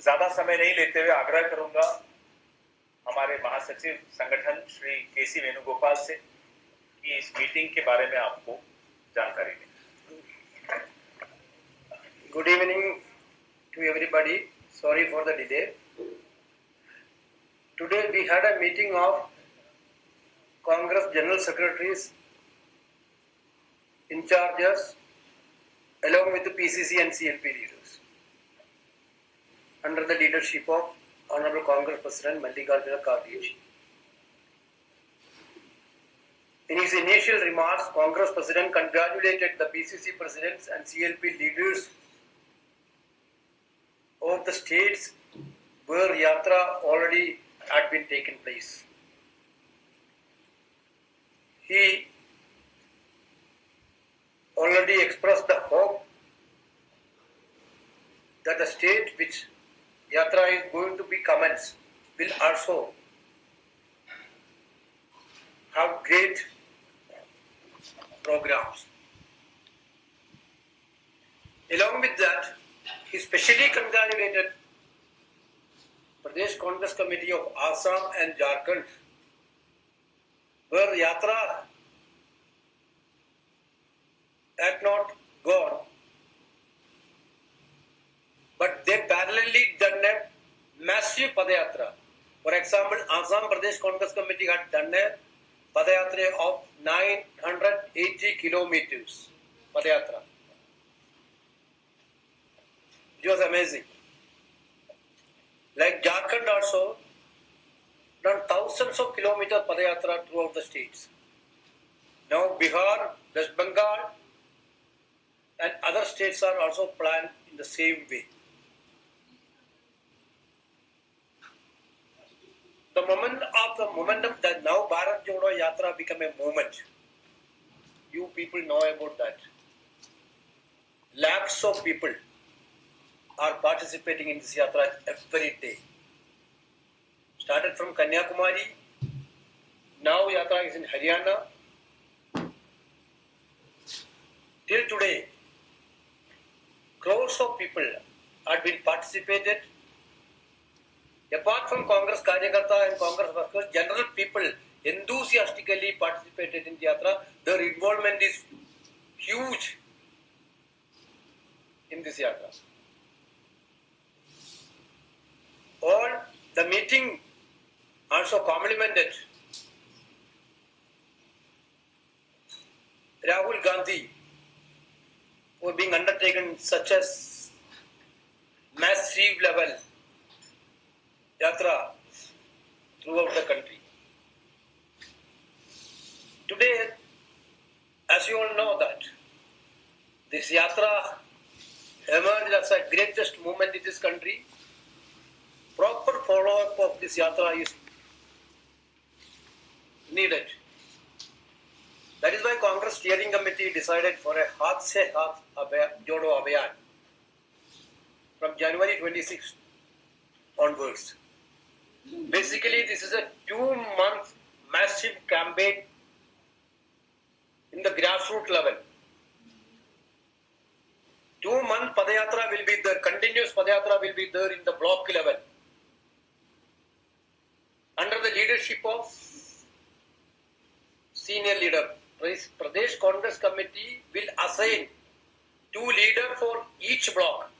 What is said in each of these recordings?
ज्यादा समय नहीं लेते हुए आग्रह करूंगा हमारे महासचिव संगठन श्री केसी वेणुगोपाल से कि इस मीटिंग के बारे में आपको जानकारी दें। Good evening to everybody. Sorry for the delay. Today we had a meeting of Congress General Secretaries, in charges, along with the PCC and CLP leaders, under the leadership of Honorable Congress President Mallikarjuna Kharge. In his initial remarks, Congress President congratulated the PCC presidents and CLP leaders of the states where Yatra already had been taken place. He already expressed the hope that the state which Yatra is going to be commenced will also have great programs. Along with that, he specially congratulated Pradesh Congress Committee of Assam and Jharkhand, where Yatra had not gone, but they parallelly done a massive Padayatra. For example, Assam Pradesh Congress Committee had done a Padayatra of 980 kilometers. Padayatra. It was amazing. Like Jharkhand also done thousands of kilometers Padayatra throughout the states. Now Bihar, West Bengal and other states are also planned in the same way. The momentum that now Bharat Jodo Yatra become a movement. You people know about that. Lakhs of people are participating in this Yatra every day. Started from Kanyakumari, now Yatra is in Haryana. Till today, crores of people had been participated. Apart from Congress Karyakarta and Congress workers, general people enthusiastically participated in the Yatra. Their involvement is huge in this Yatra. All the meeting also complimented Rahul Gandhi for being undertaken such a massive level Yatra throughout the country. Today, as you all know that this Yatra emerged as the greatest movement in this country. Proper follow-up of this Yatra is needed. That is why Congress Steering Committee decided for a Haath Se Haath Jodo Abhiyan from January 26 onwards. Basically, this is a 2-month massive campaign in the grassroots level. 2-month Padayatra will be there, continuous Padayatra will be there in the block level. Under the leadership of senior leader, Pradesh Congress Committee will assign 2 leaders for each block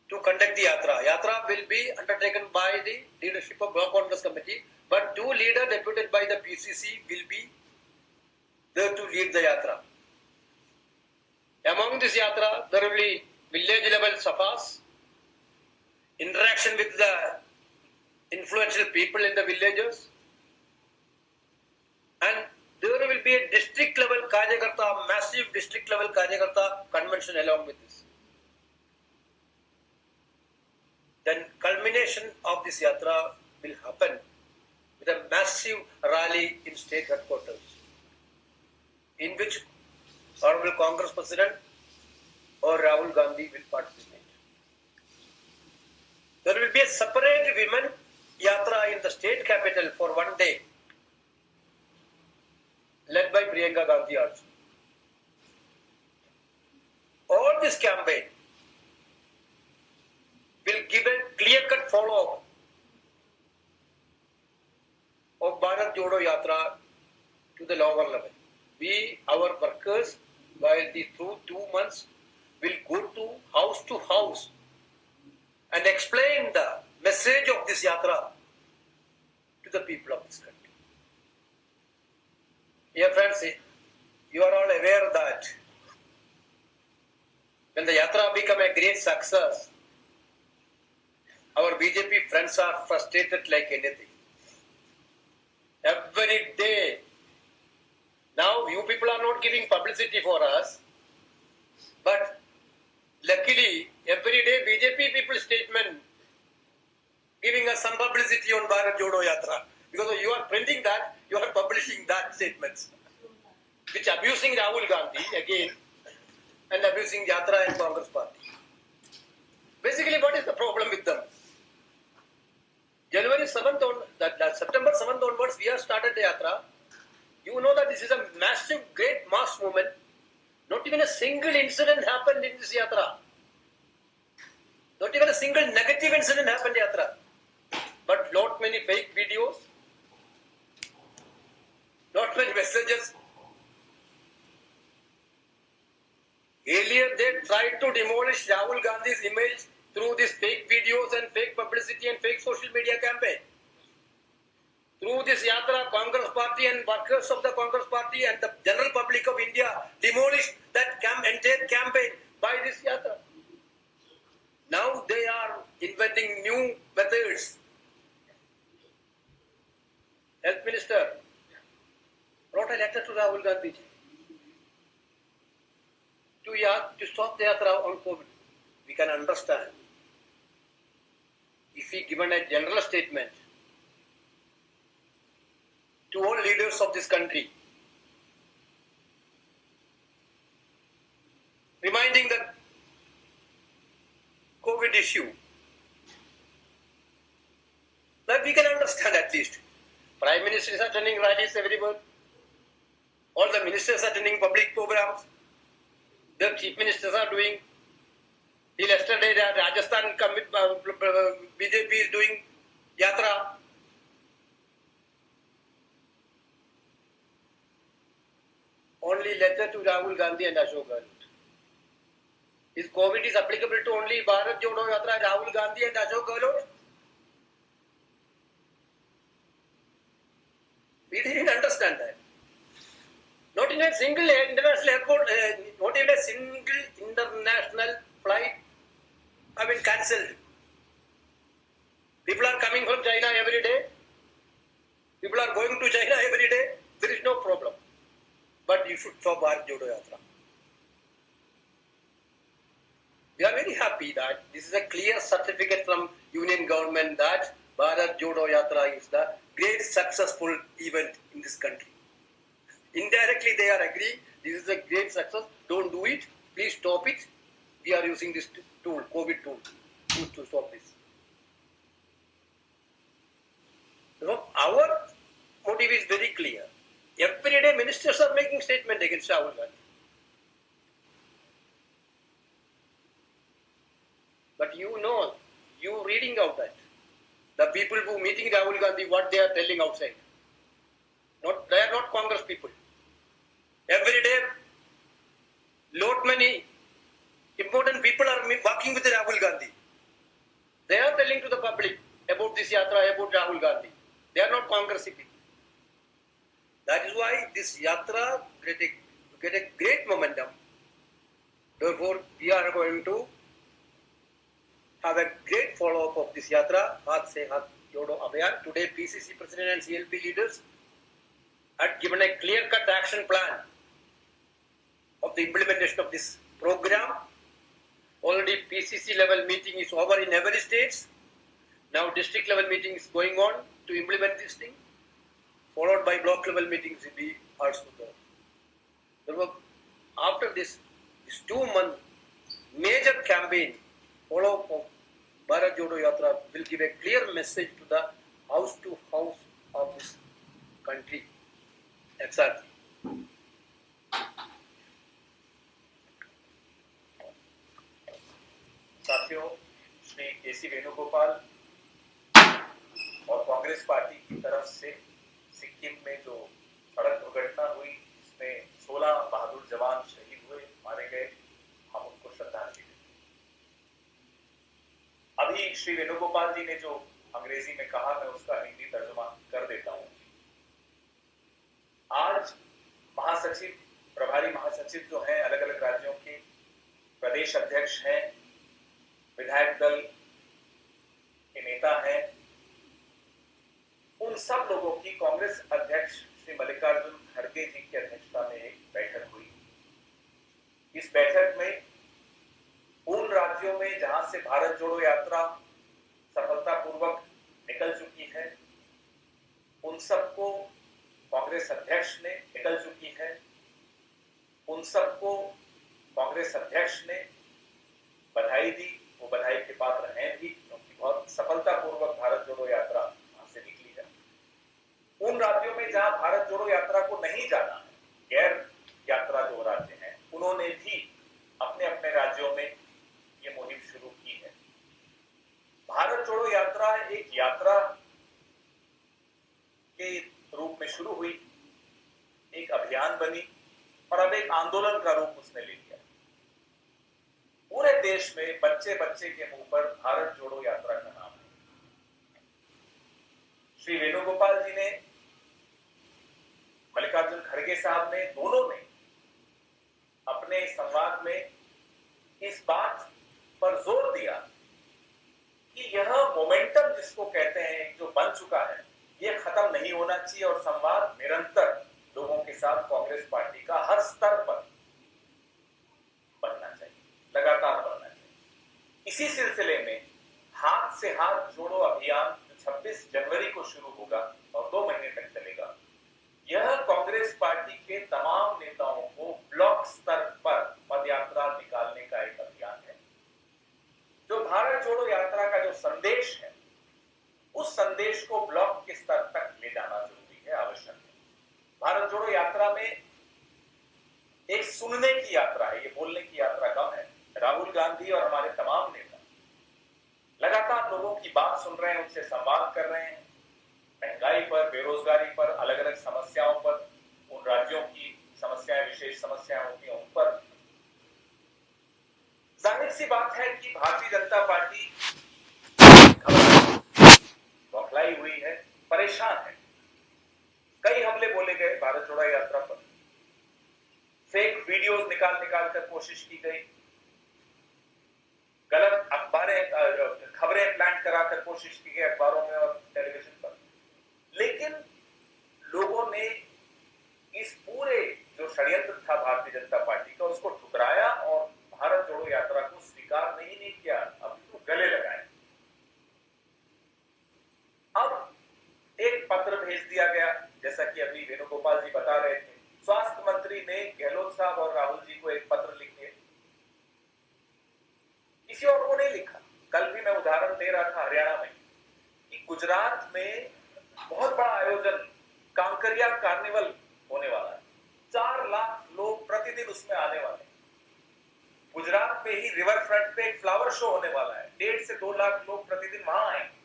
to conduct the Yatra. Yatra will be undertaken by the leadership of Block Congress Committee, but 2 leaders deputed by the PCC will be there to lead the Yatra. Among this Yatra, there will be village level safas, interaction with the influential people in the villages, and there will be a district level Karyakarta, massive district level Karyakarta convention along with this. Then culmination of this Yatra will happen with a massive rally in state headquarters, in which Honorable Congress President or Rahul Gandhi will participate. There will be a separate women Yatra in the state capital for 1 day, led by Priyanka Gandhi also. All this campaign will give a Jodo Yatra to the lower level. We, our workers, through 2 months, will go to house and explain the message of this Yatra to the people of this country. Dear friends, you are all aware that when the Yatra become a great success, our BJP friends are frustrated like anything. Every day, now you people are not giving publicity for us, but luckily every day BJP people statement giving us some publicity on Bharat Jodo Yatra. Because you are printing that, you are publishing that statements, which abusing Rahul Gandhi again and abusing Yatra and Congress party. Basically, what is the problem with them? January 7th on September 7th onwards, we have started the Yatra. You know that this is a massive, great mass movement. Not even a single incident happened in this Yatra. Not even a single negative incident happened in Yatra. But lot many fake videos, lot many messages. Earlier they tried to demolish Rahul Gandhi's image through these fake videos and fake publicity and fake social media campaign. Through this Yatra, Congress party and workers of the Congress party and the general public of India demolished that entire campaign by this Yatra. Now they are inventing new methods. Health Minister wrote a letter to Rahul Gandhi to stop the Yatra on COVID. We can understand if he given a general statement to all leaders of this country, reminding the COVID issue, that we can understand at least. Prime Minister is attending rallies everywhere. All the ministers are attending public programs. The chief ministers are doing. Till yesterday, Rajasthan BJP is doing Yatra. Only letter to Rahul Gandhi and Ashok Gehlot. Is COVID is applicable to only Bharat Jodo Yatra, Rahul Gandhi and Ashok Gehlot? We didn't understand that. Not in a single international airport, not in a single international flight have been cancelled. People are coming from China every day. People are going to China every day. There is no problem. But you should stop Bharat Jodo Yatra. We are very happy that this is a clear certificate from Union government that Bharat Jodo Yatra is the great successful event in this country. Indirectly they are agreeing this is a great success. Don't do it. Please stop it. We are using this tool, COVID tool, to stop this. So our motive is very clear. Every day ministers are making statement against Rahul Gandhi. But you know, you reading out that the people who meeting Rahul Gandhi, what they are telling outside. They are not Congress people. Every day, lot many important people are working with Rahul Gandhi. They are telling to the public about this Yatra, about Rahul Gandhi. They are not Congress people. That is why this Yatra get a great momentum. Therefore, we are going to have a great follow-up of this Yatra, Haath Se Haath Jodo Abhiyan. Today, PCC President and CLP leaders had given a clear-cut action plan of the implementation of this program. Already PCC level meeting is over in every state. Now district level meeting is going on to implement this thing, followed by block level meetings will be also there. Therefore, after this 2-month major campaign, follow-up of Bharat Jodo Yatra will give a clear message to the house to house of this country. Exactly. साथियों, श्री केसी वेणुगोपाल और Congress party की तरफ से सिक्किम में जो सड़क दुर्घटना हुई, इसमें 16 बहादुर जवान शहीद हुए, मारे गए, हम उनको श्रद्धांजलि देते हैं। अभी श्री वेणुगोपाल जी ने जो अंग्रेजी में कहा, मैं उसका हिंदी तर्जुमा कर देता हूं। आज महासचिव, प्रभारी महासचिव जो हैं, अलग अलग राज्यों के प्रदेश अध्यक्ष हैं, विधायक दल के नेता हैं, उन सब लोगों की कांग्रेस अध्यक्ष श्री मल्लिकार्जुन खड़गे जी की अध्यक्षता में एक बैठक हुई। इस बैठक में उन राज्यों में जहां से भारत जोड़ो यात्रा सफलतापूर्वक निकल चुकी है, उन सबको कांग्रेस अध्यक्ष ने निकल चुकी है, उन सबको कांग्रेस अध्यक्ष ने बधाई दी। वो बधाई के पात्र हैं भी, क्योंकि बहुत सफलतापूर्वक भारत जोड़ो यात्रा वहां से निकली है। उन राज्यों में जहां भारत जोड़ो यात्रा को नहीं जाना है, गैर यात्रा जो राज्य हैं, उन्होंने भी अपने अपने राज्यों में ये मुहिम शुरू की है। भारत जोड़ो यात्रा एक यात्रा के रूप में शुरू हुई, एक अभियान बनी और अब एक आंदोलन का रूप उसने ले लिया। पूरे देश में बच्चे बच्चे के मुंह पर भारत जोड़ो यात्रा का नाम है। श्री वेणुगोपाल जी ने, मल्लिकार्जुन खड़गे साहब ने, दोनों ने अपने संवाद में इस बात पर जोर दिया कि यह मोमेंटम जिसको कहते हैं, जो बन चुका है, यह खत्म नहीं होना चाहिए और संवाद निरंतर लोगों के साथ कांग्रेस पार्टी का हर स्तर पर बनना चाहिए, लगातार बनना चाहिए। इसी सिलसिले में हाथ से हाथ जोड़ो अभियान जो 26 जनवरी को शुरू होगा और 2 महीने तक चलेगा, यह कांग्रेस पार्टी के तमाम नेताओं को ब्लॉक स्तर पर पदयात्रा निकालने का एक अभियान है। जो भारत जोड़ो यात्रा का जो संदेश है, उस संदेश को ब्लॉक के स्तर तक ले जाना जरूरी है, आवश्यक है। भारत जोड़ो यात्रा में एक सुनने की यात्रा है, ये बोलने की यात्रा कम है। राहुल गांधी और हमारे तमाम नेता लगातार लोगों की बात सुन रहे हैं, उनसे संवाद कर रहे हैं, महंगाई पर, बेरोजगारी पर, अलग अलग समस्याओं पर, उन राज्यों की समस्याएं, विशेष समस्याएं होती हैं, उन पर। जाहिर सी बात है कि भारतीय जनता पार्टी बौखलाई हुई है, परेशान है। कई हमले बोले गए भारत जोड़ो यात्रा पर, फेक वीडियोस निकाल कर कोशिश की गई, गलत खबरें प्लांट कराकर कोशिश की गई अखबारों में और टेलीविजन पर। लेकिन लोगों ने इस पूरे जो षड्यंत्र था भारतीय जनता पार्टी का, उसको ठुकराया और भारत जोड़ो यात्रा को स्वीकार नहीं किया, अब तो गले लगाए। अब एक पत्र भेज दिया गया, जैसा कि अभी वेणुगोपाल जी बता रहे थे, स्वास्थ्य मंत्री ने गहलोत साहब और राहुल जी को एक पत्र लिखे, किसी और को नहीं लिखा। कल भी मैं उदाहरण दे रहा था हरियाणा में कि गुजरात में बहुत बड़ा आयोजन, कांकरिया कार्निवल होने वाला है, 4 लाख लोग प्रतिदिन उसमें आने वाले हैं। गुजरात में ही रिवर फ्रंट पे एक फ्लावर शो होने वाला है, 1.5 से 2 लाख लोग प्रतिदिन वहां आएंगे।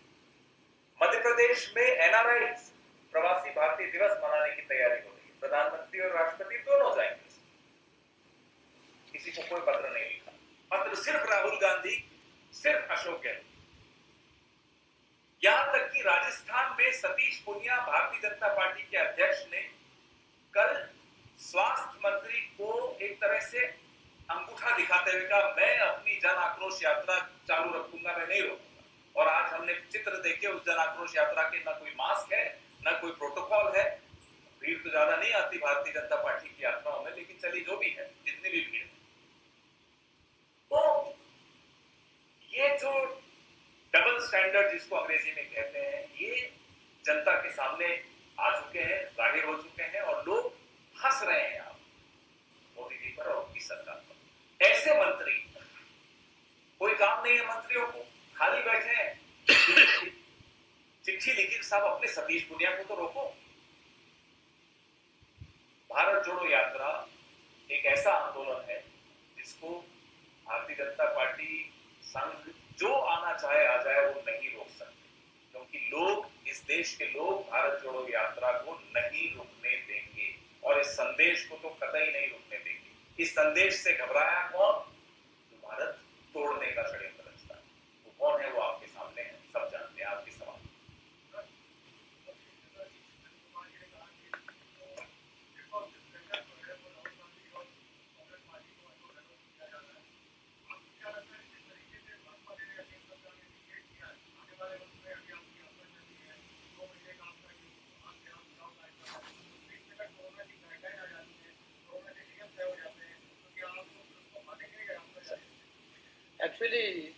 मध्य प्रदेश में एनआरआई प्रवासी भारतीय दिवस मनाने की तैयारी हो रही है, प्रधानमंत्री और राष्ट्रपति दोनों जाएंगे। किसी को कोई पत्र नहीं लिखा, पत्र सिर्फ राहुल गांधी, सिर्फ अशोक गहलोत। यहां तक कि राजस्थान में सतीश पूनिया, भारतीय जनता पार्टी के अध्यक्ष, ने कल स्वास्थ्य मंत्री को एक तरह से अंगूठा दिखाते हुए कहा, मैं अपनी जन आक्रोश यात्रा चालू रखूंगा, मैं नहीं रोकूंगा। और आज हमने चित्र देखे उस जन आक्रोश यात्रा के, ना कोई मास्क है, ना कोई प्रोटोकॉल है। भीड़ तो ज्यादा नहीं आती भारतीय जनता पार्टी की यात्राओं में, लेकिन चलिए जो भी है, जितनी भी भीड़। तो ये जो डबल स्टैंडर्ड जिसको अंग्रेजी में कहते हैं, ये जनता के सामने आ चुके हैं, जाहिर हो चुके हैं और लोग हंस रहे हैं आप मोदी जी पर और उनकी सरकार पर। ऐसे मंत्री, कोई काम नहीं है मंत्रियों को, खाली बैठे हैं, चिट्ठी लिखी, साहब अपने सतीश पूनिया को तो रोको। भारत जोड़ो यात्रा एक ऐसा आंदोलन है जिसको भारतीय जनता पार्टी संघ जो आना चाहे आ जाए, वो नहीं रोक सकते, क्योंकि लोग इस देश के लोग भारत जोड़ो यात्रा को नहीं रुकने देंगे और इस संदेश को तो कतई नहीं रुकने देंगे। इस संदेश से घबराया कौन? जो भारत तोड़ने का षड्यंत्र रचता है। वो कौन है? वो आपके सामने है, सब जानते हैं। आपके सवाल Actually,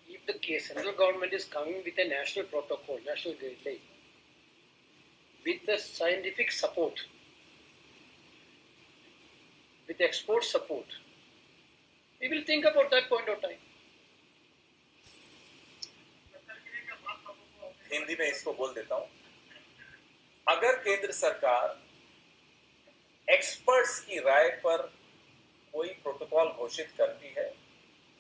if the central government is coming with a national protocol, national guideline, with the scientific support, with export support, we will think about that point of time. Hindi में इसको बोल देता हूं। अगर केंद्र सरकार एक्सपर्ट्स की राय पर कोई प्रोटोकॉल घोषित करती है,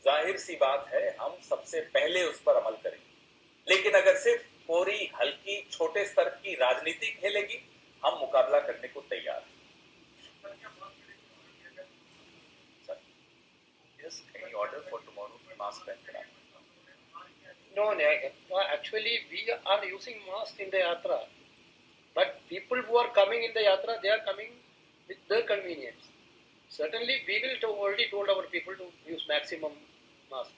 जाहिर सी बात है हम सबसे पहले उस पर अमल करेंगे। लेकिन अगर सिर्फ कोरी हल्की छोटे स्तर की राजनीति खेलेगी, हम मुकाबला करने को तैयार हैं। Yes, any order for tomorrow? Mask पहनना। No, actually we are using mask in the yatra, but people who are coming in the yatra, they are coming with their convenience. Certainly, we will already told our people to use maximum mask.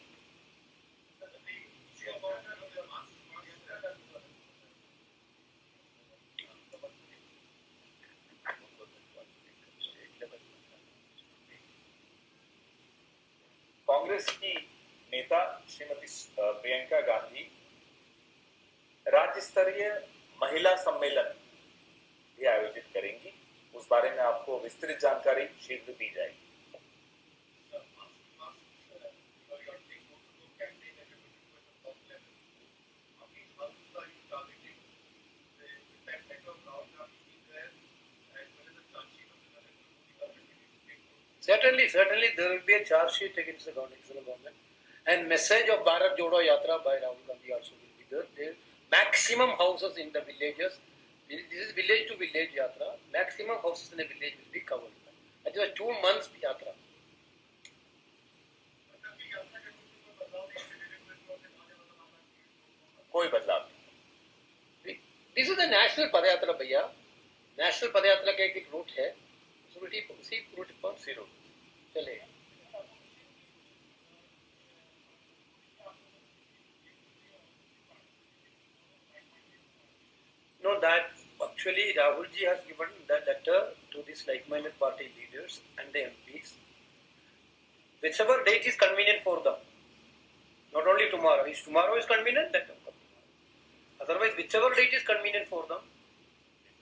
Congress की नेता श्रीमती प्रियंका गांधी राज्य स्तरीय महिला सम्मेलन भी आयोजित करेंगी। उस बारे में आपको विस्तृत जानकारी शीघ्र दी जाएगी। Certainly, there will be a charge sheet against the government, and message of Bharat Jodo Yatra by Rahul Gandhi also will be there. There maximum houses in the villages. This is village to village yatra. Maximum houses in the village will be covered. That is a 2 months yatra. कोई बदलाव नहीं। This is the national पदयात्रा भैया। National पदयात्रा का एक root है, उसी root पर चले। No, that actually Rahul ji has given the letter to these like-minded party leaders and the MPs. Whichever date is convenient for them. Not only tomorrow. If tomorrow is convenient, let them come. Otherwise, whichever date is convenient for them,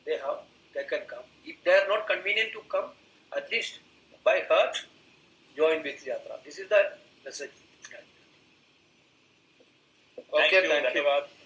they can come. If they are not convenient to come, at least by heart, join with Yatra. This is the message. Okay, thank you.